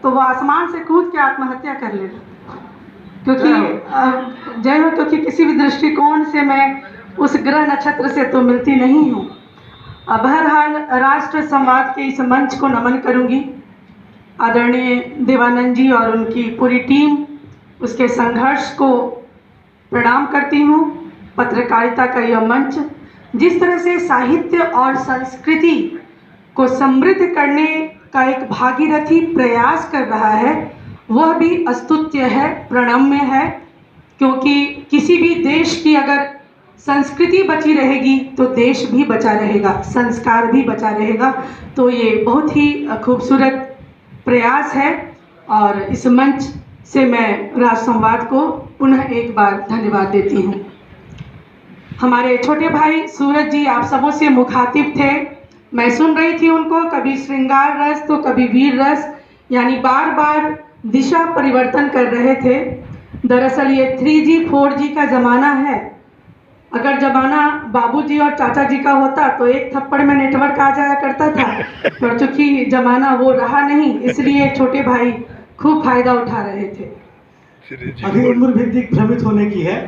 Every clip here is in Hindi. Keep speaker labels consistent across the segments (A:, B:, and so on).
A: तो वो आसमान से कूद के आत्महत्या कर लेगा, क्योंकि जय हो, क्योंकि किसी भी दृष्टिकोण से मैं उस ग्रह नक्षत्र से तो मिलती नहीं हूँ। बहरहाल राष्ट्र संवाद के इस मंच को नमन करूँगी, आदरणीय देवानंद जी और उनकी पूरी टीम, उसके संघर्ष को प्रणाम करती हूँ। पत्रकारिता का यह मंच जिस तरह से साहित्य और संस्कृति को समृद्ध करने का एक भागीरथी प्रयास कर रहा है, वह भी स्तुत्य है, प्रणम्य है, क्योंकि किसी भी देश की अगर संस्कृति बची रहेगी तो देश भी बचा रहेगा, संस्कार भी बचा रहेगा। तो ये बहुत ही खूबसूरत प्रयास है और इस मंच से मैं राष्ट्र संवाद को पुनः एक बार धन्यवाद देती हूँ। हमारे छोटे भाई सूरज जी आप सबों से मुखातिब थे, मैं सुन रही थी उनको, कभी श्रृंगार रस तो कभी वीर रस, यानी बार बार दिशा परिवर्तन कर रहे थे। दरअसल ये 3G 4G का ज़माना है। अगर ज़माना बाबूजी और चाचा जी का होता तो एक थप्पड़ में नेटवर्क आ जाया करता था, पर चूँकि ज़माना वो रहा नहीं, इसलिए छोटे भाई खूब फायदा उठा रहे थे।
B: अभी उम्र भित्तिक भ्रमित होने की है।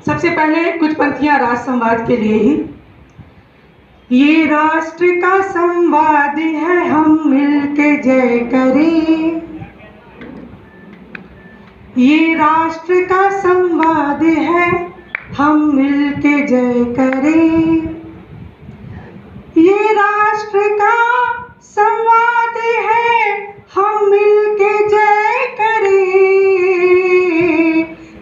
A: सबसे पहले कुछ पंक्तियां राष्ट्र संवाद के लिए ही। ये राष्ट्र का संवाद है, हम मिलके जय करें। ये राष्ट्र का संवाद है, हम मिलके जय करें। ये राष्ट्र का संवाद है, हम मिलके जय करें।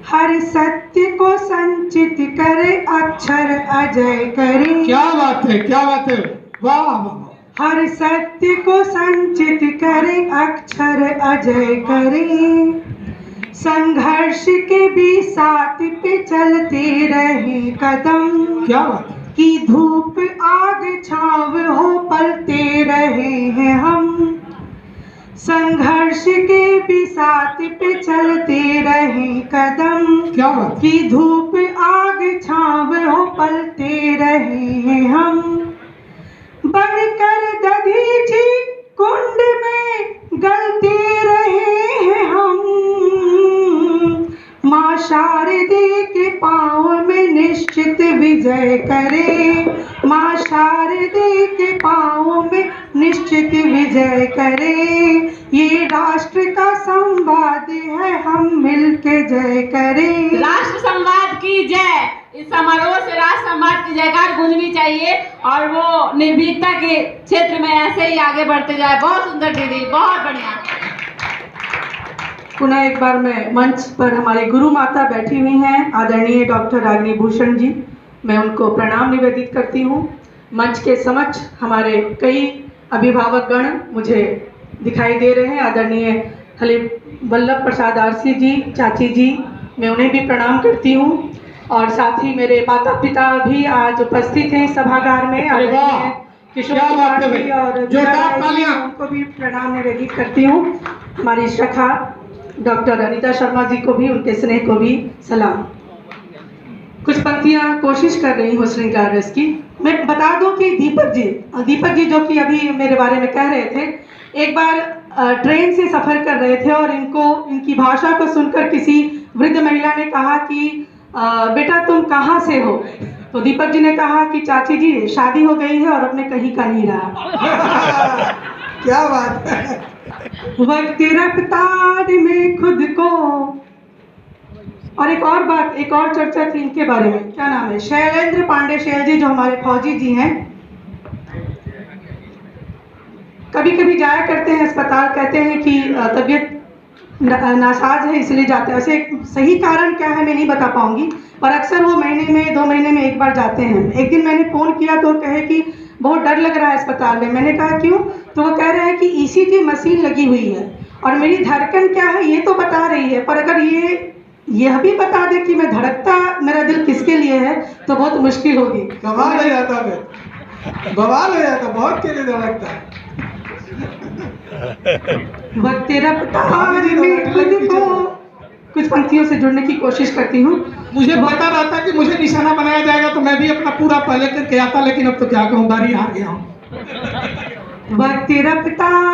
A: हर सत्य को संचित करे, अक्षर अजय करें।
B: क्या बात है, क्या बात है, वाह वाह।
A: हर सत्य को संचित करे, अक्षर अजय करें। संघर्ष के भी साथ पे चलते रहे कदम,
B: क्या बात है,
A: कि धूप आग छाव हो पलते रहे हैं हम। संघर्ष के भी साथ पे चलते रहे कदम,
B: क्या बात,
A: कि धूप आग छाव हो पलते रहे हैं हम। बढ़कर दधीची कुंड में गलते रहे हैं हम। माँ शारदे के पाँव में निश्चित विजय करें। माँ शारदे के पाँव में निश्चित विजय करें। ये राष्ट्र का संवाद है, हम मिलके जय करें।
C: राष्ट्र संवाद की जय। इस समारोह से राष्ट्र संवाद की जयकार गूंजनी चाहिए और वो निर्भीकता के क्षेत्र में ऐसे ही आगे बढ़ते जाए। बहुत सुंदर दीदी, बहुत बढ़िया।
A: पुनः एक बार मैं मंच पर हमारे गुरु माता बैठी हुई हैं, आदरणीय डॉक्टर रागिनी भूषण जी, मैं उनको प्रणाम निवेदित करती हूँ। मंच के समक्ष हमारे कई अभिभावक गण मुझे दिखाई दे रहे हैं, आदरणीय हलीम वल्लभ प्रसाद आरसी जी, चाची जी, मैं उन्हें भी प्रणाम करती हूँ। और साथ ही मेरे माता पिता भी आज उपस्थित हैं सभागार में, आदरणीय किशोर कुमार जी और उनको भी प्रणाम निवेदित करती हूँ। हमारी सखा डॉक्टर अनीता शर्मा जी को भी, उनके स्नेह को भी सलाम। कुछ पंक्तियाँ कोशिश कर रही हूँ श्रृंगार रस की। मैं बता दूं कि दीपक जी जो कि अभी मेरे बारे में कह रहे थे, एक बार ट्रेन से सफ़र कर रहे थे और इनकी भाषा को सुनकर किसी वृद्ध महिला ने कहा कि बेटा तुम कहाँ से हो? तो दीपक जी ने कहा कि चाची जी शादी हो गई है और अपने कहीं का नहीं रहा।
B: क्या बात है।
A: वक्त रफ्तार में खुद को। और एक और बात, एक और चर्चा थी इनके बारे में, क्या नाम है, शैलेंद्र पांडे शैल जी, जो हमारे फौजी जी हैं, कभी कभी जाया करते हैं अस्पताल, कहते हैं कि तबीयत नासाज है इसलिए जाते हैं। वैसे सही कारण क्या है मैं नहीं बता पाऊंगी, पर अक्सर वो महीने में 2 महीने में एक बार जाते हैं। एक दिन मैंने फ़ोन किया तो कहे कि बहुत डर लग रहा है अस्पताल में। मैंने कहा क्यों? तो वो कह रहे हैं कि ECG मशीन लगी हुई है और मेरी धड़कन क्या है ये तो बता रही है, पर अगर यह भी बता दे कि मैं धड़कता मेरा दिल किसके लिए है तो बहुत मुश्किल होगी।
B: बवाल हो जाता है, बवाल हो जाता, बहुत के लिए धड़कता है।
A: वक्त रफ्तार में खुद को। कुछ पंक्तियों से जुड़ने की कोशिश करती हूँ।
B: मुझे पता रहता कि मुझे निशाना बनाया जाएगा तो मैं भी अपना पूरा पहले करके आता, लेकिन अब तो क्या कहूँ, बारी हार गया हूँ।
A: वक्त रफ्तार